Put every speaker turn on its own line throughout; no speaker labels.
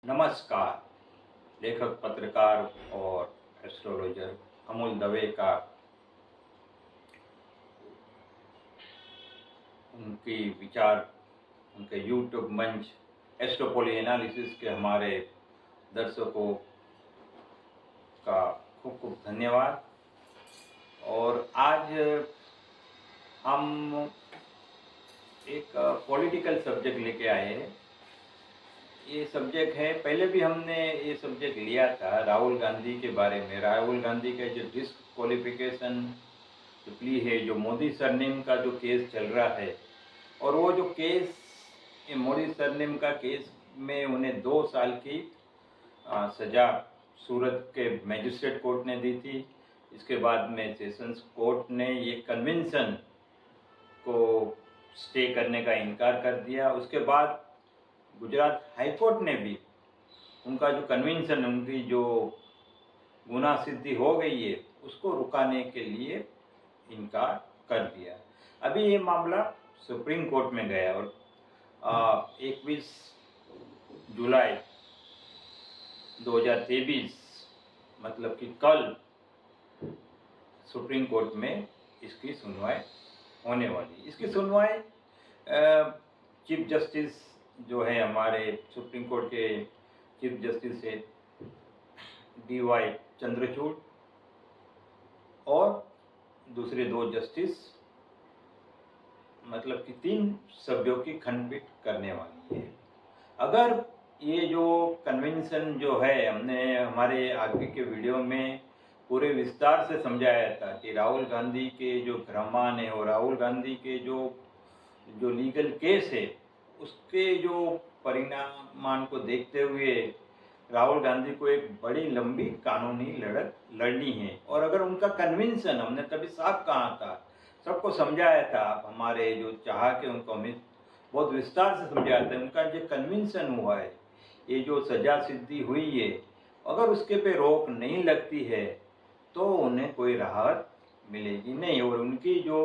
नमस्कार। लेखक, पत्रकार और एस्ट्रोलॉजर अमोल दवे का उनकी विचार, उनके यूट्यूब मंच एस्ट्रोपोली एनालिसिस के हमारे दर्शकों का खूब खूब धन्यवाद। और आज हम एक पॉलिटिकल सब्जेक्ट लेके आए हैं। ये सब्जेक्ट है, पहले भी हमने ये सब्जेक्ट लिया था राहुल गांधी के बारे में। राहुल गांधी का जो डिस्क्वालिफिकेशन जो प्ली है, जो मोदी सरनेम का जो केस चल रहा है, और वो जो केस, ये मोदी सरनेम का केस में उन्हें 2 साल की सज़ा सूरत के मजिस्ट्रेट कोर्ट ने दी थी। इसके बाद में सेशंस कोर्ट ने ये कन्वेंशन को स्टे करने का इनकार कर दिया। उसके बाद गुजरात हाई कोर्ट ने भी उनका जो कन्वेंशन, उनकी जो गुनाह सिद्धि हो गई है, उसको रुकाने के लिए इनकार कर दिया। अभी ये मामला सुप्रीम कोर्ट में गया और 21 जुलाई 2023 मतलब कि कल सुप्रीम कोर्ट में इसकी सुनवाई होने वाली। इसकी सुनवाई चीफ जस्टिस जो है, हमारे सुप्रीम कोर्ट के चीफ जस्टिस है DY चंद्रचूड़, और दूसरे 2 जस्टिस, मतलब कि 3 सभ्यों की खंडपीठ करने वाली है। अगर ये जो कन्वेंशन जो है, हमने हमारे आगे के वीडियो में पूरे विस्तार से समझाया था कि राहुल गांधी के जो भ्रमान है और राहुल गांधी के जो लीगल केस है, उसके जो परिणाम को देखते हुए राहुल गांधी को एक बड़ी लंबी कानूनी लड़त लड़नी है। और अगर उनका कन्विंसन, हमने तभी साफ कहा था, सबको समझाया था, हमारे जो चाह के उनको हमें बहुत विस्तार से समझाया था, उनका जो कन्विंसन हुआ है, ये जो सजा सिद्धि हुई है, अगर उसके पे रोक नहीं लगती है तो उन्हें कोई राहत मिलेगी नहीं। और उनकी जो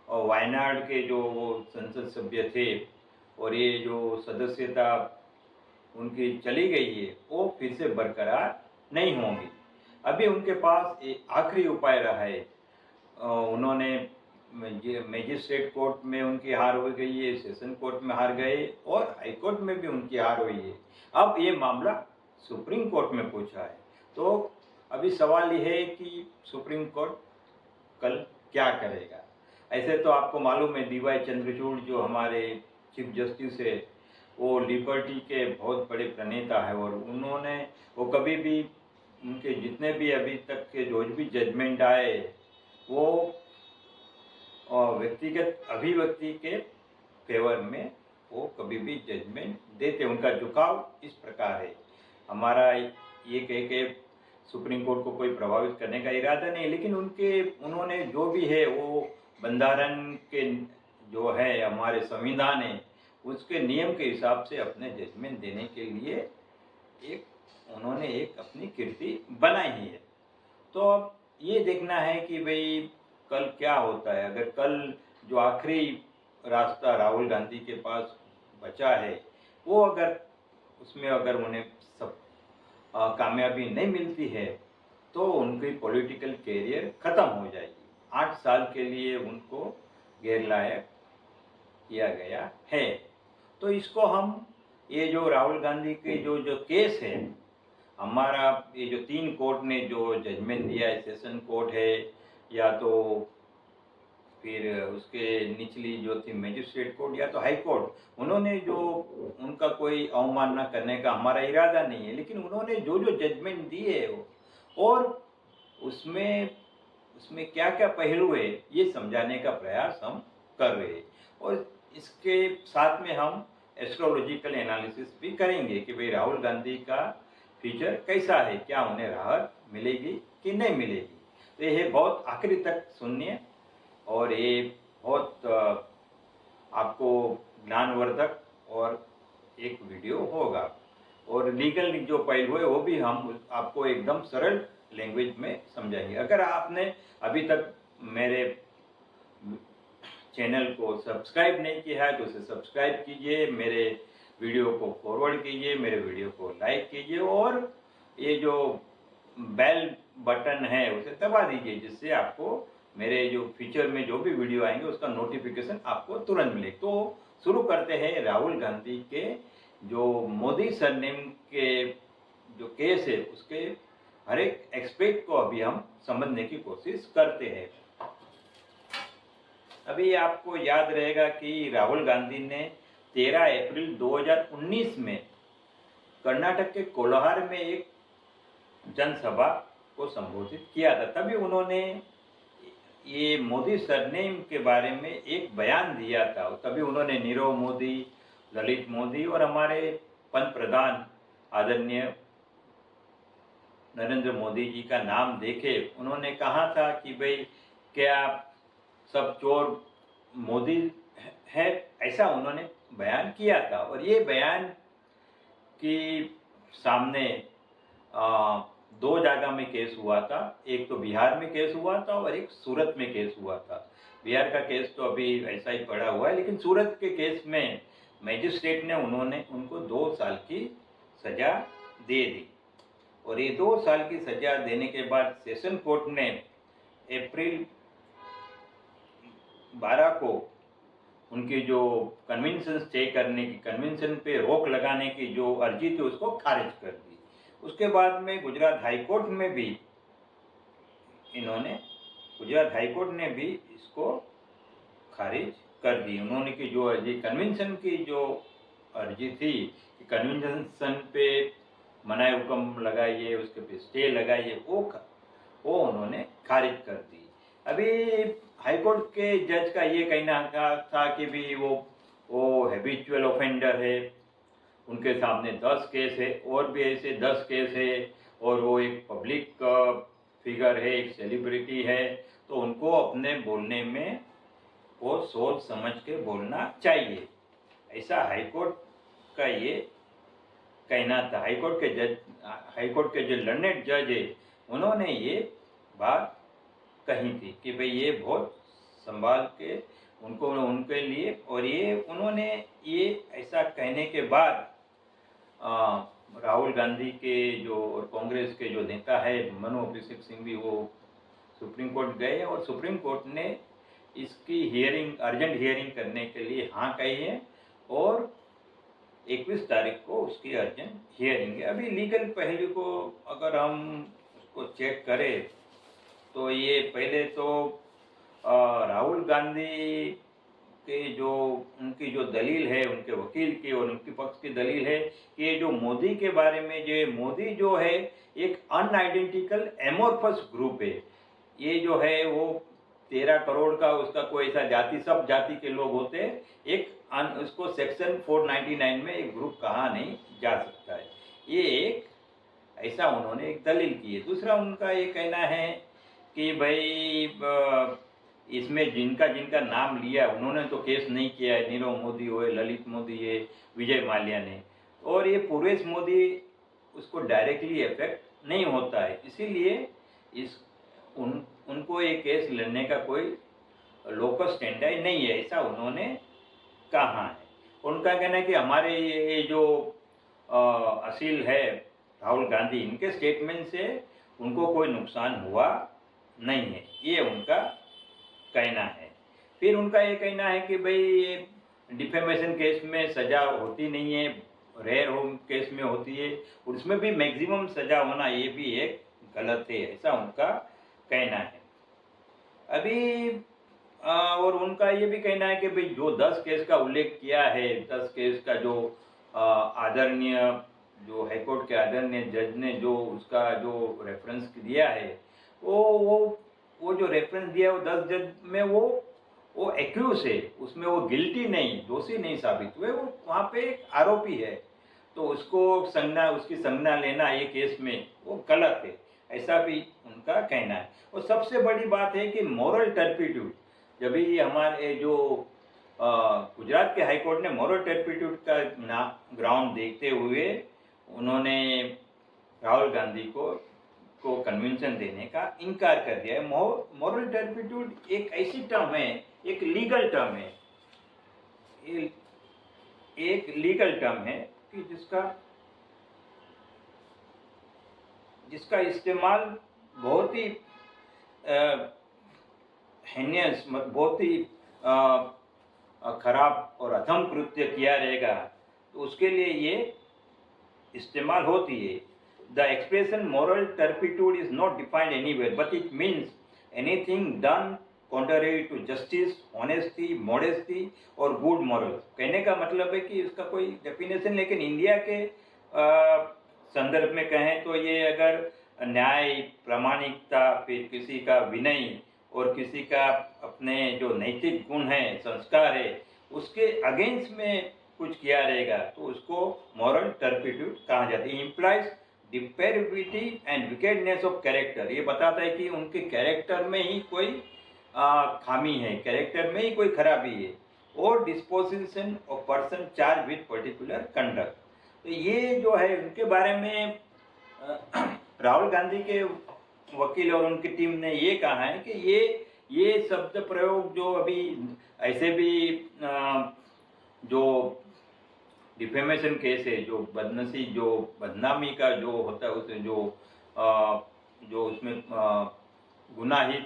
वायनाड के जो वो संसद सभ्य थे और ये जो सदस्यता उनकी चली गई है, वो फिर से बरकरार नहीं होंगी। अभी उनके पास एक आखिरी उपाय रहा है। उन्होंने मजिस्ट्रेट कोर्ट में उनकी हार हो गई है, सेशन कोर्ट में हार गए और हाई कोर्ट में भी उनकी हार हुई है। अब ये मामला सुप्रीम कोर्ट में पूछा है। तो अभी सवाल ये है कि सुप्रीम कोर्ट कल क्या करेगा। ऐसे तो आपको मालूम है, DY चंद्रचूड़ जो हमारे चीफ जस्टिस है, वो लिबर्टी के बहुत बड़े प्रणेता है। और उन्होंने वो कभी भी, उनके जितने भी अभी तक के जो भी जजमेंट आए, वो व्यक्तिगत अभिव्यक्ति के फेवर में वो कभी भी जजमेंट देते। उनका झुकाव इस प्रकार है। हमारा ये कह के सुप्रीम कोर्ट को कोई प्रभावित करने का इरादा नहीं, लेकिन उन्होंने जो भी है वो बंधारण के जो है, हमारे संविधान है, उसके नियम के हिसाब से अपने जजमेंट देने के लिए उन्होंने एक अपनी कीर्ति बनाई ही है। तो अब ये देखना है कि भाई कल क्या होता है। अगर कल जो आखिरी रास्ता राहुल गांधी के पास बचा है, वो अगर उसमें अगर उन्हें सब कामयाबी नहीं मिलती है, तो उनकी पॉलिटिकल कैरियर ख़त्म हो जाएगी। 8 साल के लिए उनको गैरलायक किया गया है। तो इसको हम, ये जो राहुल गांधी के जो केस है, हमारा ये जो 3 कोर्ट ने जो जजमेंट दिया है, सेशन कोर्ट है या तो फिर उसके निचली जो थी मजिस्ट्रेट कोर्ट या तो हाई कोर्ट, उन्होंने जो, उनका कोई अवमानना करने का हमारा इरादा नहीं है, लेकिन उन्होंने जो जजमेंट दी है और उसमें क्या क्या पहलू है, ये समझाने का प्रयास हम कर रहे हैं। और इसके साथ में हम एस्ट्रोलॉजिकल एनालिसिस भी करेंगे कि भाई राहुल गांधी का फ्यूचर कैसा है, क्या उन्हें राहत मिलेगी कि नहीं मिलेगी। तो ये बहुत आखिरी तक सुनिए और ये बहुत आपको ज्ञानवर्धक और एक वीडियो होगा। और लीगल जो पहलू है वो भी हम आपको एकदम सरल लैंग्वेज में समझाएंगे। अगर आपने अभी तक मेरे चैनल को सब्सक्राइब नहीं किया है तो उसे सब्सक्राइब कीजिए। मेरे वीडियो को फॉरवर्ड कीजिए, मेरे वीडियो को लाइक कीजिए और ये जो बेल बटन है उसे दबा दीजिए, जिससे आपको मेरे जो फ्यूचर में जो भी वीडियो आएंगे उसका नोटिफिकेशन आपको तुरंत मिले। तो शुरू करते हैं राहुल गांधी के जो मोदी सरनेम के जो केस है उसके हर एक एक्सपेक्ट को अभी हम समझने की कोशिश करते हैं। अभी आपको याद रहेगा कि राहुल गांधी ने 13 अप्रैल 2019 में कर्नाटक के कोलार में एक जनसभा को संबोधित किया था। तभी उन्होंने ये मोदी सरनेम के बारे में एक बयान दिया था। तभी उन्होंने नीरव मोदी, ललित मोदी और हमारे पंत प्रधान आदरणीय नरेंद्र मोदी जी का नाम देके उन्होंने कहा था कि भाई क्या सब चोर मोदी है, ऐसा उन्होंने बयान किया था। और ये बयान की सामने दो जगह में केस हुआ था। एक तो बिहार में केस हुआ था और एक सूरत में केस हुआ था। बिहार का केस तो अभी ऐसा ही पड़ा हुआ है, लेकिन सूरत के केस में मैजिस्ट्रेट ने उनको 2 साल की सजा दे दी। और ये 2 साल की सजा देने के बाद सेशन कोर्ट ने अप्रैल 12 को उनकी जो कन्वेंशन स्टे करने की, कन्वेंशन पे रोक लगाने की जो अर्जी थी उसको खारिज कर दी। उसके बाद में गुजरात हाईकोर्ट में भी गुजरात हाईकोर्ट ने भी इसको खारिज कर दी। उन्होंने की जो अर्जी, कन्वेंशन की जो अर्जी थी कि कन्वेंशन पे मनाए हुक्म लगाइए, उसके पे स्टे लगाइए, वो उन्होंने खारिज कर दी। अभी हाईकोर्ट के जज का ये कहना था कि भी वो हैबिचुअल ऑफेंडर है, उनके सामने 10 केस है और भी ऐसे 10 केस है, और वो एक पब्लिक फिगर है, एक सेलिब्रिटी है, तो उनको अपने बोलने में वो सोच समझ के बोलना चाहिए, ऐसा हाईकोर्ट का ये कहना था। हाईकोर्ट के जो लर्नेड जज है उन्होंने ये बात कही थी कि भाई ये बहुत संभाल के उनके लिए, और ये उन्होंने ये ऐसा कहने के बाद राहुल गांधी के जो और कांग्रेस के जो नेता है मनु अभिषेक सिंह भी वो सुप्रीम कोर्ट गए और सुप्रीम कोर्ट ने इसकी हियरिंग, अर्जेंट हियरिंग करने के लिए हाँ कही है और 21 तारीख को उसकी अर्जेंट हियरिंग है। अभी लीगल पहलू को अगर हम उसको चेक करें तो ये पहले तो राहुल गांधी के जो उनकी जो दलील है, उनके वकील की और उनके पक्ष की दलील है कि ये जो मोदी के बारे में, जो मोदी जो है एक अनआइडेंटिकल एमोर्फस ग्रुप है। ये जो है वो 13 करोड़ का उसका कोई ऐसा जाति, सब जाति के लोग होते हैं, एक उसको सेक्शन 499 में एक ग्रुप कहा नहीं जा सकता है। ये एक ऐसा उन्होंने एक दलील की है। दूसरा उनका ये कहना है कि भाई इसमें जिनका नाम लिया उन्होंने तो केस नहीं किया है, नीरव मोदी हो, ललित मोदी है, विजय माल्या ने, और ये पूर्वेश मोदी उसको डायरेक्टली इफेक्ट नहीं होता है, इसीलिए उनको ये केस लड़ने का कोई लोकस स्टैंडर्ड नहीं है, ऐसा उन्होंने कहा है। उनका कहना है कि हमारे ये जो असील है राहुल गांधी, इनके स्टेटमेंट से उनको कोई नुकसान हुआ नहीं है, ये उनका कहना है। फिर उनका ये कहना है कि भाई डिफेमेशन केस में सज़ा होती नहीं है, रेयर होम केस में होती है, और उसमें भी मैक्सिमम सज़ा होना ये भी एक गलत है, ऐसा उनका कहना है। अभी और उनका ये भी कहना है कि भाई जो 10 केस का उल्लेख किया है, 10 केस का जो आदरणीय जो हाईकोर्ट के आदरणीय जज ने जो उसका जो रेफरेंस दिया है, वो जो रेफरेंस दिया है वो 10 जज में वो एक्यूज है, उसमें वो गिल्टी नहीं, दोषी नहीं साबित हुए, वो वहाँ पे एक आरोपी है, तो उसकी संज्ञा लेना ये केस में वो गलत है, ऐसा भी उनका कहना है। और सबसे बड़ी बात है कि मॉरल टर्पिट्यूड, जब भी हमारे जो गुजरात के हाईकोर्ट ने मॉरल टर्पिट्यूड का ग्राउंड देखते हुए उन्होंने राहुल गांधी को कन्वेंशन देने का इनकार कर दिया है। मॉरल टर्पिट्यूड एक ऐसी टर्म है, एक लीगल टर्म है, एक लीगल टर्म है कि जिसका इस्तेमाल बहुत ही हेनियस, बहुत ही खराब और अधम कृत्य किया रहेगा तो उसके लिए ये इस्तेमाल होती है। The expression moral turpitude is not defined anywhere but it means anything done contrary to justice, honesty, modesty और गुड मॉरल्स। कहने का मतलब है कि इसका कोई डेफिनेशन, लेकिन इंडिया के संदर्भ में कहें तो ये अगर न्याय, प्रामाणिकता, फिर किसी का विनय और किसी का अपने जो नैतिक गुण है, संस्कार है, उसके अगेंस्ट में कुछ किया रहेगा तो उसको मॉरल टर्पिट्यूड कहा जाता है। Implies depravity and wickedness of character. ये बताता है कि उनके कैरेक्टर में ही कोई खामी है, कैरेक्टर में ही कोई खराबी है। और disposition of person charge with particular conduct. तो ये जो है उनके बारे में राहुल गांधी के वकील और उनकी टीम ने ये कहा है कि ये शब्द प्रयोग जो अभी ऐसे भी जो डिफेमेशन केस है, जो बदनसी, जो बदनामी का जो होता है, उसमें जो उसमें गुनाहित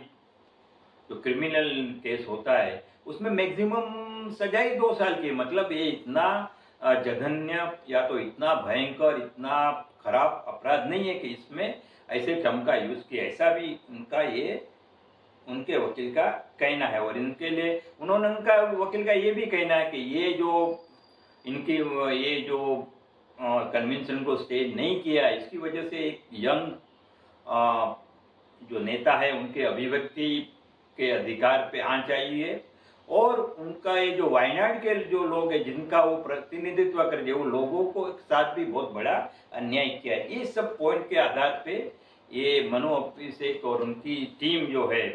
जो क्रिमिनल केस होता है उसमें मैक्सिमम सजाई 2 साल की। मतलब ये इतना जघन्य या तो इतना भयंकर, इतना खराब अपराध नहीं है कि इसमें ऐसे टर्म का यूज किया। ऐसा भी उनके वकील का कहना है। और इनके लिए उनका वकील का ये भी कहना है कि ये जो कन्वेंशन को स्टे नहीं किया, इसकी वजह से एक यंग जो नेता है उनके अभिव्यक्ति के अधिकार पे आंच आई है। और उनका ये जो वायनाड के जो लोग हैं जिनका वो प्रतिनिधित्व कर रहे, वो लोगों को एक साथ भी बहुत बड़ा अन्याय किया है। ये सब पॉइंट के आधार पे ये मनु अभिषेक और उनकी टीम जो है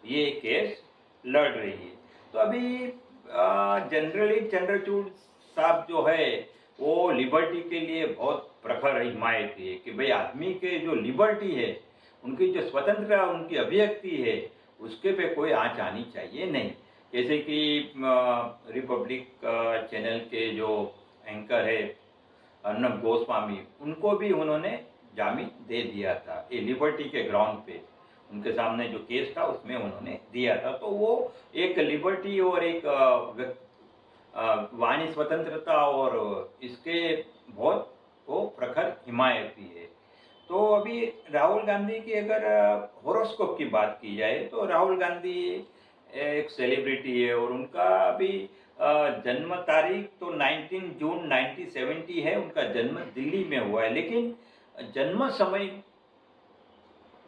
ये केस लड़ रही है। तो अभी जनरली चंद्रचूड़ साहब जो है वो लिबर्टी के लिए बहुत प्रखर हिमायती है कि भाई आदमी के जो लिबर्टी है, उनकी जो स्वतंत्रता, उनकी अभिव्यक्ति है, उसके पे कोई आंच आनी चाहिए नहीं। जैसे कि रिपब्लिक चैनल के जो एंकर है अर्नब गोस्वामी, उनको भी उन्होंने जामीन दे दिया था ये लिबर्टी के ग्राउंड पे। उनके सामने जो केस था उसमें उन्होंने दिया था। तो वो एक लिबर्टी और एक वाणी स्वतंत्रता और इसके बहुत वो प्रखर हिमायती है। तो अभी राहुल गांधी की अगर हॉरोस्कोप की बात की जाए तो राहुल गांधी एक सेलिब्रिटी है और उनका अभी जन्म तारीख तो 19 जून 1970 है। उनका जन्म दिल्ली में हुआ है, लेकिन जन्म समय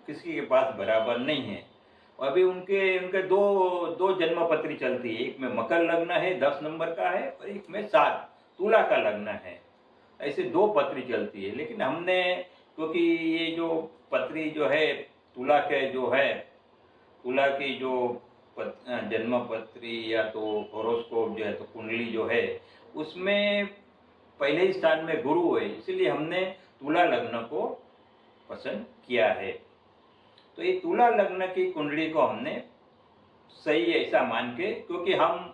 किसी के पास बराबर नहीं है। अभी उनके दो जन्म पत्री चलती है। एक में मकर लग्न है, 10 नंबर का है, और एक में 7 तुला का लग्न है। ऐसे 2 पत्री चलती है। लेकिन हमने, क्योंकि ये जो पत्री जो है तुला के जो है, तुला की जो जन्म पत्री या तो हॉरोस्कोप जो है, तो कुंडली जो है, उसमें पहले ही स्थान में गुरु है, इसलिए हमने तुला लग्न को पसंद किया है। तो ये तुला लग्न की कुंडली को हमने सही ऐसा मान के, क्योंकि हम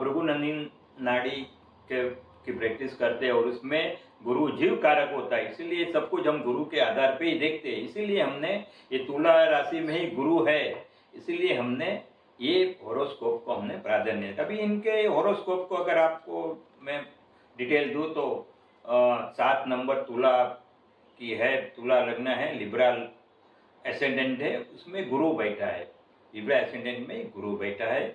भृगुनंदी नाड़ी की प्रैक्टिस करते हैं और उसमें गुरु जीव कारक होता है, इसीलिए सब कुछ हम गुरु के आधार पे ही देखते हैं। इसीलिए हमने ये तुला राशि में ही गुरु है, इसीलिए हमने ये हॉरोस्कोप को हमने प्राधान्य दिया। अभी इनके हॉरोस्कोप को अगर आपको मैं डिटेल दूँ तो 7 नंबर तुला की है, तुला लग्न है, लिब्रल एसेंडेंट है, उसमें गुरु बैठा है, लिब्रा एसेंडेंट में गुरु बैठा है।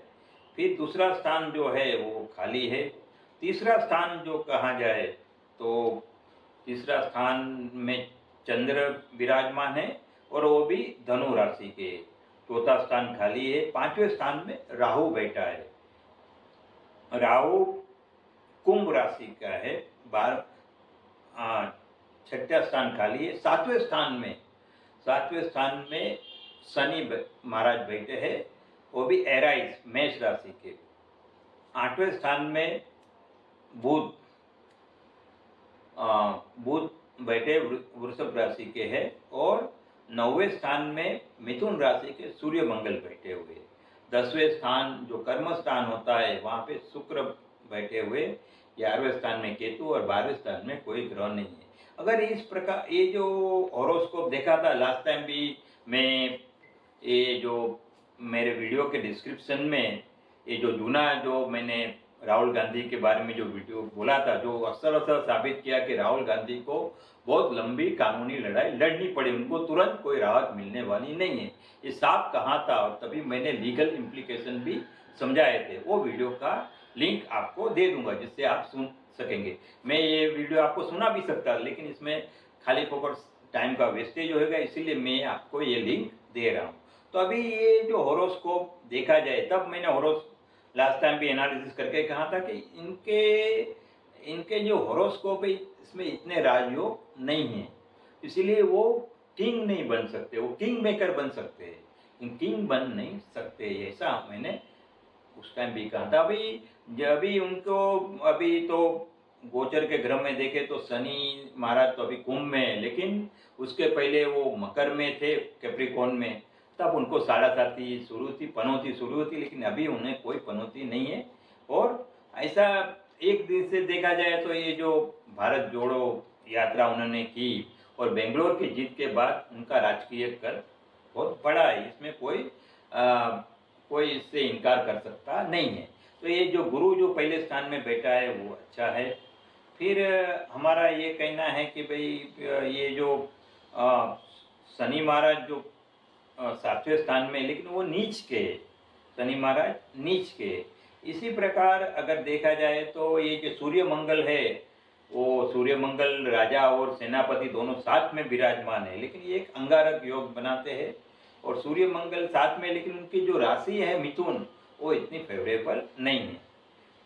फिर दूसरा स्थान जो है वो खाली है। तीसरा स्थान जो कहा जाए तो तीसरा स्थान में चंद्र विराजमान है और वो भी धनु राशि के। चौथा स्थान खाली है। 5वें स्थान में राहु बैठा है। राहु कुंभ राशि का है। 6ठा स्थान खाली है। 7वें स्थान में शनि महाराज बैठे हैं, वो भी एराइज मेष राशि के। 8वें स्थान में बुध बैठे वृषभ राशि के हैं और 9वें स्थान में मिथुन राशि के सूर्य मंगल बैठे हुए। 10वें स्थान जो कर्म स्थान होता है वहाँ पे शुक्र बैठे हुए। 11वें स्थान में केतु और 12वें स्थान में कोई ग्रह नहीं है। अगर इस प्रकार ये जो हॉरोस्कोप देखा था लास्ट टाइम भी, मैं ये जो मेरे वीडियो के डिस्क्रिप्शन में ये जो जूना जो मैंने राहुल गांधी के बारे में जो वीडियो बोला था, जो असल साबित किया कि राहुल गांधी को बहुत लंबी कानूनी लड़ाई लड़नी पड़ी, उनको तुरंत कोई राहत मिलने वाली नहीं है, ये साफ कहा था। और तभी मैंने लीगल इम्प्लीकेशन भी समझाए थे। वो वीडियो का लिंक आपको दे दूंगा जिससे आप सुन सकेंगे। मैं ये वीडियो आपको सुना भी सकता, लेकिन इसमें खाली फोकट टाइम का वेस्टेज होएगा, इसीलिए मैं आपको ये लिंक दे रहा हूँ। तो अभी ये जो हॉरोस्कोप देखा जाए, तब मैंने लास्ट टाइम भी एनालिसिस करके कहा था कि इनके जो हॉरोस्कोप है इसमें इतने राजयोग नहीं है, इसीलिए वो किंग नहीं बन सकते, वो किंग मेकर बन सकते हैं, किंग बन नहीं सकते, ऐसा मैंने उस टाइम भी कहा था। अभी उनको अभी तो गोचर के ग्रह में देखे तो शनि महाराज तो अभी कुंभ में है, लेकिन उसके पहले वो मकर में थे, कैप्रिकॉर्न में, तब उनको साढ़ासाती शुरू थी, पनौती शुरू होती, लेकिन अभी उन्हें कोई पनौती नहीं है। और ऐसा एक दिन से देखा जाए तो ये जो भारत जोड़ो यात्रा उन्होंने की और बेंगलोर की जीत के बाद उनका राजकीय कर बहुत बड़ा है, इसमें कोई इससे इनकार कर सकता नहीं है। तो ये जो गुरु जो पहले स्थान में बैठा है वो अच्छा है। फिर हमारा ये कहना है कि भाई ये जो शनि महाराज जो 7वें स्थान में, लेकिन वो नीच के, शनि महाराज नीच के। इसी प्रकार अगर देखा जाए तो ये जो सूर्य मंगल है, वो सूर्य मंगल राजा और सेनापति दोनों साथ में विराजमान है, लेकिन ये एक अंगारक योग बनाते हैं और सूर्य मंगल साथ में, लेकिन उनकी जो राशि है मिथुन, वो इतनी फेवरेबल नहीं है।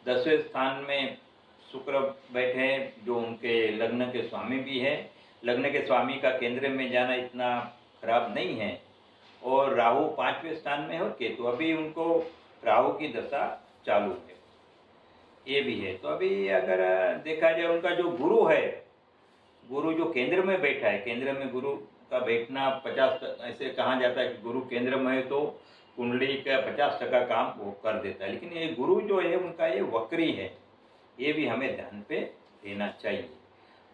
10वें स्थान में शुक्र बैठे हैं जो उनके लग्न के स्वामी भी है, लग्न के स्वामी का केंद्र में जाना इतना खराब नहीं है। और राहु 5वें स्थान में है और केतु, अभी उनको राहु की दशा चालू है, ये भी है। तो अभी अगर देखा जाए उनका जो गुरु है, गुरु जो केंद्र में बैठा है, केंद्र में गुरु का बैठना 50, ऐसे कहा जाता है कि गुरु केंद्र में है तो कुंडली का 50% काम वो कर देता है, लेकिन ये गुरु जो है उनका ये वक्री है, ये भी हमें ध्यान पे देना चाहिए।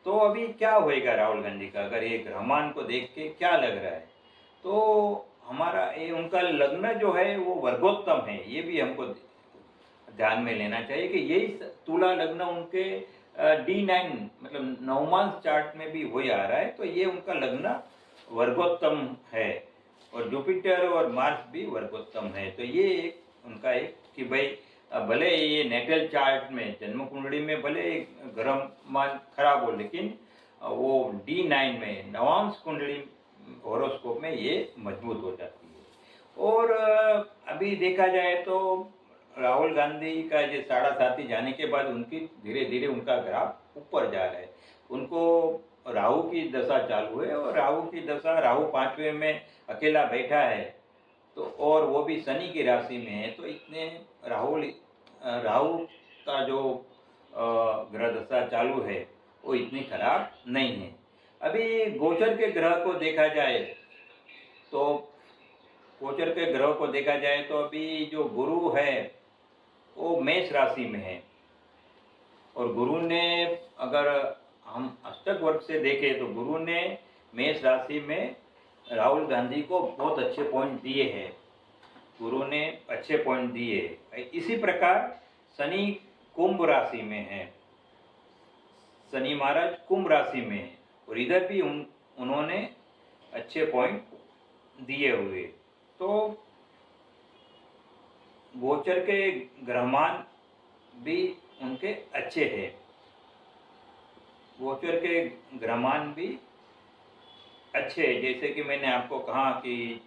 तो अभी क्या होएगा राहुल गांधी का, अगर ये ग्रहमान को देख के क्या लग रहा है, तो हमारा ये उनका लग्न जो है वो वर्गोत्तम है, ये भी हमको ध्यान में लेना चाहिए कि यही तुला लग्न उनके D9 मतलब नवमांश चार्ट में भी हो आ रहा है, तो ये उनका लग्न वर्गोत्तम है और जुपिटर और मार्स भी वर्गोत्तम है। तो ये उनका एक कि भाई भले ये नेटल चार्ट में जन्म कुंडली में भले ग्रहमान खराब हो, लेकिन वो D9 में नवांश कुंडली हॉरोस्कोप में ये मजबूत हो जाती है। और अभी देखा जाए तो राहुल गांधी का ये साढ़ासाती जाने के बाद उनकी धीरे धीरे उनका ग्राफ ऊपर जा रहा है। उनको राहु की दशा चालू है और राहु की दशा, राहु 5वें में अकेला बैठा है, तो और वो भी शनि की राशि में है, तो इतने राहु का जो ग्रह दशा चालू है वो इतनी खराब नहीं है। अभी गोचर के ग्रह को देखा जाए तो गोचर के ग्रह को देखा जाए तो अभी जो गुरु है वो मेष राशि में है, और गुरु ने अगर हम अष्टक वर्ग से देखें तो गुरु ने मेष राशि में राहुल गांधी को बहुत अच्छे पॉइंट दिए हैं, गुरु ने अच्छे पॉइंट दिए। इसी प्रकार शनि कुंभ राशि में है, शनि महाराज कुंभ राशि में है और इधर भी उन्होंने अच्छे पॉइंट दिए हुए। तो गोचर के ग्रहमान भी उनके अच्छे हैं, गोचर के ग्रहमान भी अच्छे हैं। जैसे कि मैंने आपको कहा कि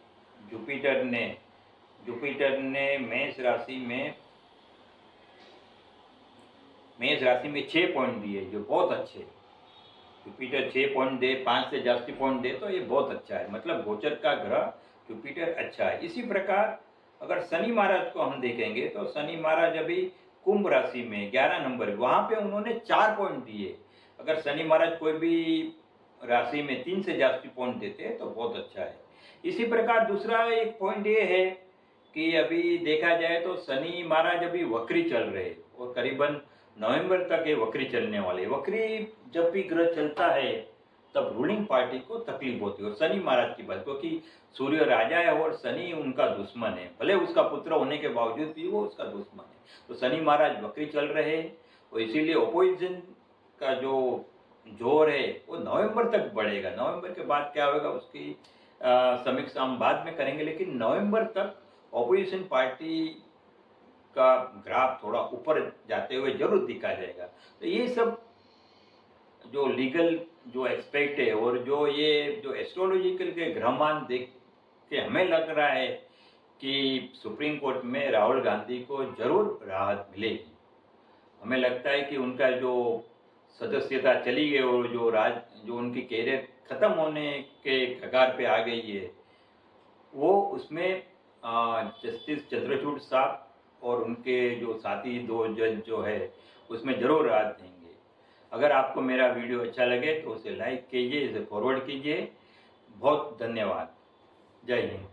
जुपिटर ने मेष राशि में 6 पॉइंट दिए जो बहुत अच्छे। जुपिटर 6 पॉइंट दे, 5 से जास्ती पॉइंट दे तो ये बहुत अच्छा है, मतलब गोचर का ग्रह जुपिटर अच्छा है। इसी प्रकार अगर शनि महाराज को हम देखेंगे तो शनि महाराज अभी कुंभ राशि में 11 नंबर, वहाँ पे उन्होंने 4 पॉइंट दिए। अगर शनि महाराज कोई भी राशि में 3 से जास्ती पॉइंट देते हैं तो बहुत अच्छा है। इसी प्रकार दूसरा एक पॉइंट ये है कि अभी देखा जाए तो शनि महाराज अभी वक्री चल रहे और करीबन नवंबर तक ये वक्री चलने वाली है। वक्री जब भी ग्रह चलता है तब रूलिंग पार्टी को तकलीफ होती है। और शनि महाराज की बात, क्योंकि सूर्य राजा है और शनि उनका दुश्मन है, भले उसका पुत्र होने के बावजूद भी वो उसका दुश्मन है। तो शनि महाराज वक्री चल रहे हैं और इसीलिए ओपोजिशन का जो जोर है वो नवंबर तक बढ़ेगा। नवंबर के बाद क्या होगा उसकी समीक्षा हम बाद में करेंगे, लेकिन नवंबर तक ऑपोजिशन पार्टी का ग्राफ थोड़ा ऊपर जाते हुए जरूर दिखा जाएगा। तो ये सब जो लीगल जो एक्सपेक्ट है और जो ये जो एस्ट्रोलॉजिकल के ग्रहमान देख के हमें लग रहा है कि सुप्रीम कोर्ट में राहुल गांधी को जरूर राहत मिलेगी। हमें लगता है कि उनका जो सदस्यता चली गई और जो उनकी कैरियर खत्म होने के कगार पे आ गई है, वो उसमें जस्टिस चंद्रचूड़ साहब और उनके जो साथी 2 जज जो है उसमें ज़रूर राहत देंगे। अगर आपको मेरा वीडियो अच्छा लगे तो उसे लाइक कीजिए, इसे फॉरवर्ड कीजिए। बहुत धन्यवाद। जय हिंद।